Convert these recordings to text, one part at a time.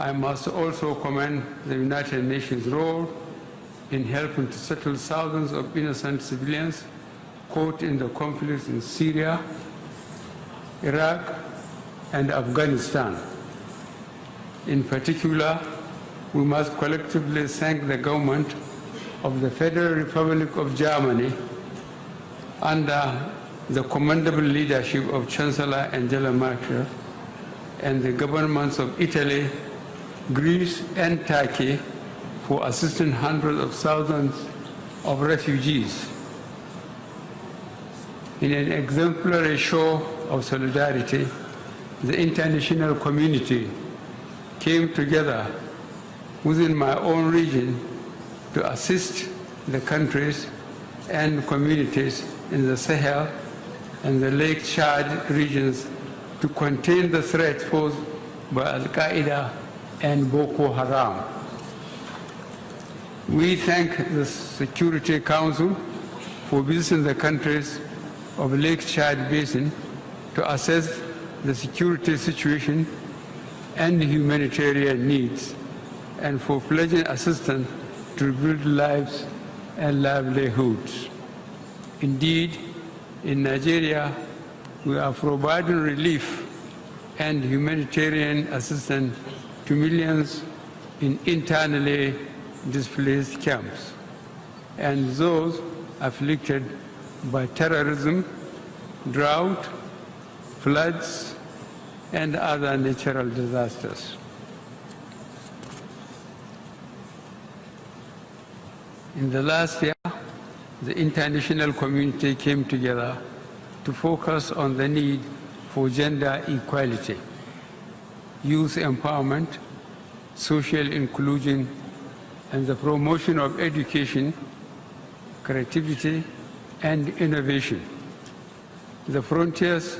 I must also commend the United Nations' role in helping to settle thousands of innocent civilians caught in the conflicts in Syria, Iraq, and Afghanistan. In particular, we must collectively thank the government of the Federal Republic of Germany under the commendable leadership of Chancellor Angela Merkel and the governments of Italy, Greece, and Turkey for assisting hundreds of thousands of refugees. In an exemplary show of solidarity, the international community came together within my own region to assist the countries and communities in the Sahel and the Lake Chad regions to contain the threat posed by al-Qaeda and Boko Haram. We thank the Security Council for visiting the countries of Lake Chad Basin to assess the security situation and humanitarian needs, and for pledging assistance to rebuild lives and livelihoods. Indeed, in Nigeria, we are providing relief and humanitarian assistance to millions in internally displaced camps and those afflicted by terrorism, drought, floods, and other natural disasters. In the last year, the international community came together to focus on the need for gender equality, youth empowerment, social inclusion, and the promotion of education, creativity, and innovation. The frontiers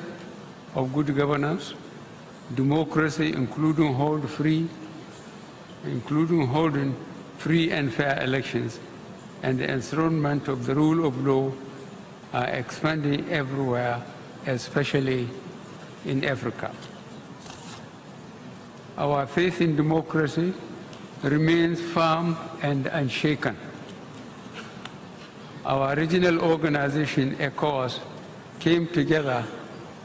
of good governance, democracy, including holding free and fair elections, and the enthronement of the rule of law are expanding everywhere, especially in Africa. Our faith in democracy remains firm and unshaken. Our regional organization, ECOWAS, came together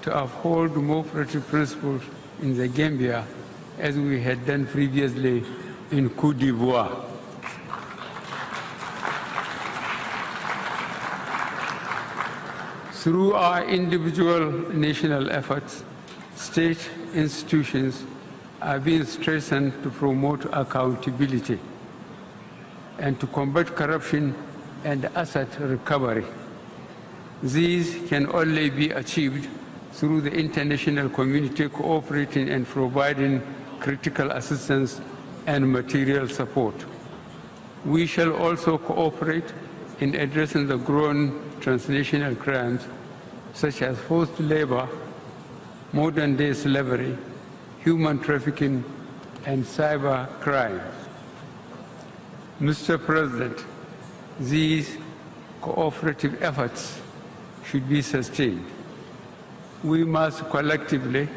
to uphold democratic principles in the Gambia as we had done previously in Côte d'Ivoire. Through our individual national efforts, state institutions are being strengthened to promote accountability and to combat corruption and asset recovery. These can only be achieved through the international community cooperating and providing critical assistance and material support. We shall also cooperate in addressing the growing transnational crimes such as forced labor, modern-day slavery, human trafficking, and cyber crime. Mr. President, these cooperative efforts should be sustained. We must collectively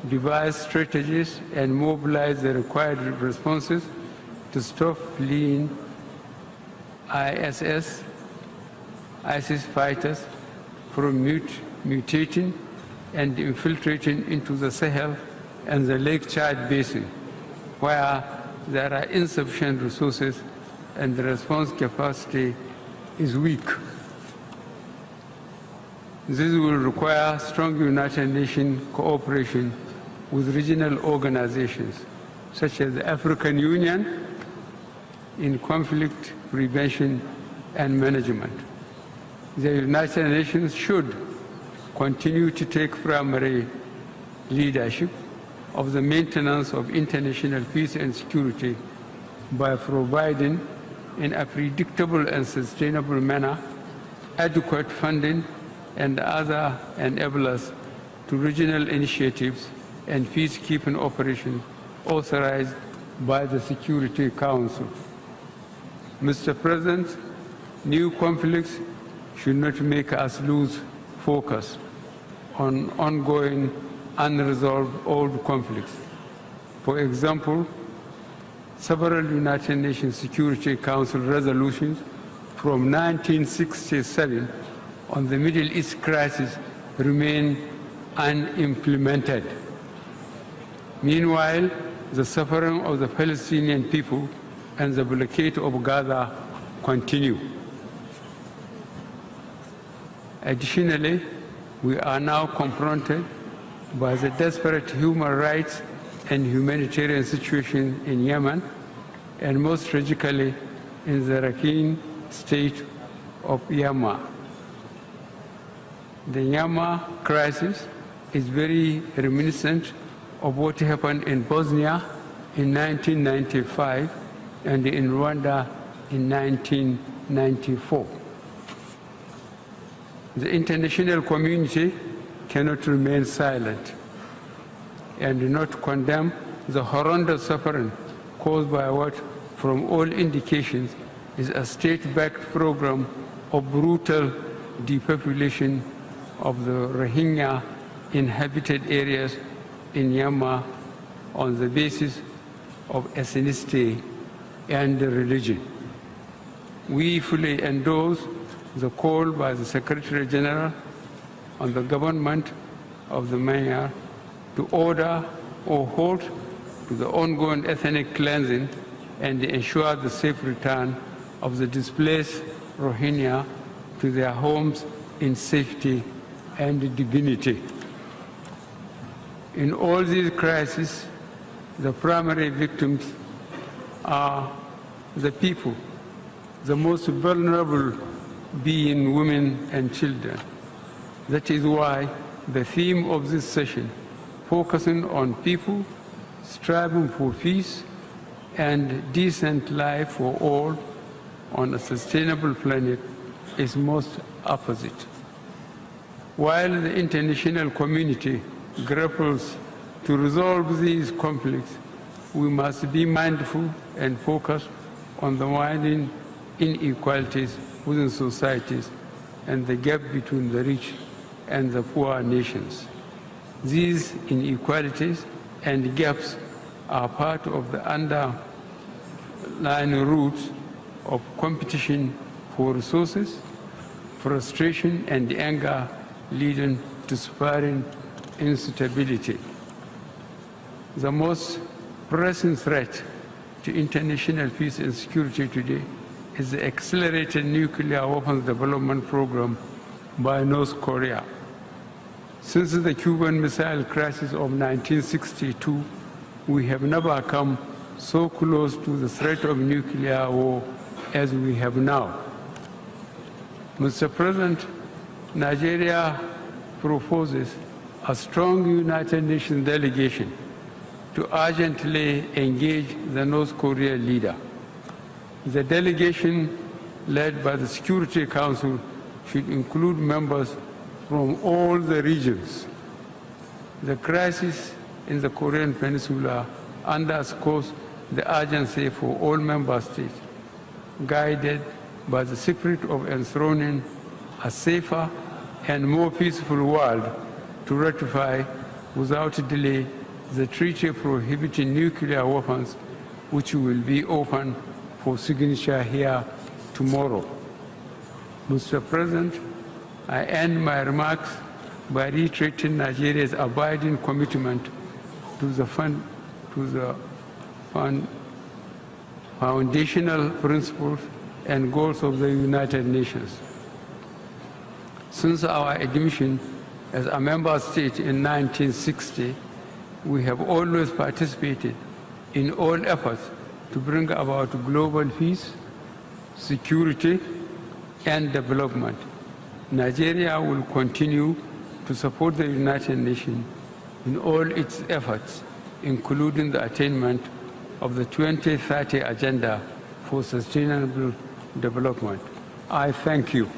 devise strategies and mobilize the required responses to stop fleeing ISIS fighters from mutating and infiltrating into the Sahel and the Lake Chad Basin, where there are insufficient resources and the response capacity is weak. This will require strong United Nations cooperation with regional organizations, such as the African Union, in conflict prevention and management. The United Nations should continue to take primary leadership of the maintenance of international peace and security by providing, in a predictable and sustainable manner, adequate funding and other enablers to regional initiatives and peacekeeping operations authorized by the Security Council. Mr. President, new conflicts should not make us lose focus on ongoing unresolved old conflicts. For example, several United Nations Security Council resolutions from 1967 on the Middle East crisis remain unimplemented. Meanwhile, the suffering of the Palestinian people and the blockade of Gaza continue. Additionally, we are now confronted by the desperate human rights and humanitarian situation in Yemen, and most tragically in the Rakhine state of Yemen. The Yemen crisis is very reminiscent of what happened in Bosnia in 1995 and in Rwanda in 1994. The international community cannot remain silent and do not condemn the horrendous suffering caused by what, from all indications, is a state-backed program of brutal depopulation of the Rohingya inhabited areas in Yemen on the basis of ethnicity and religion. We fully endorse the call by the Secretary General on the government of the Myanmar to order or halt to the ongoing ethnic cleansing and ensure the safe return of the displaced Rohingya to their homes in safety and dignity. In all these crises, the primary victims are the people, the most vulnerable being women and children. That is why the theme of this session, focusing on people striving for peace and decent life for all on a sustainable planet, is most opposite. While the international community grapples to resolve these conflicts, we must be mindful and focused on the widening inequalities within societies and the gap between the rich and the poor nations. These inequalities and gaps are part of the underlying roots of competition for resources, frustration and anger leading to spiraling instability. The most pressing threat to international peace and security today is the accelerated nuclear weapons development program by North Korea. Since the Cuban Missile Crisis of 1962, we have never come so close to the threat of nuclear war as we have now. Mr. President, Nigeria proposes a strong United Nations delegation to urgently engage the North Korean leader. The delegation, led by the Security Council, should include members from all the regions. The crisis in the Korean Peninsula underscores the urgency for all member states, guided by the spirit of enthroning a safer and more peaceful world, to ratify without delay the treaty prohibiting nuclear weapons, which will be open for signature here tomorrow. Mr. President, I end my remarks by reiterating Nigeria's abiding commitment to the foundational principles and goals of the United Nations. Since our admission as a member state in 1960, we have always participated in all efforts to bring about global peace, security, and development. Nigeria will continue to support the United Nations in all its efforts, including the attainment of the 2030 Agenda for Sustainable Development. I thank you.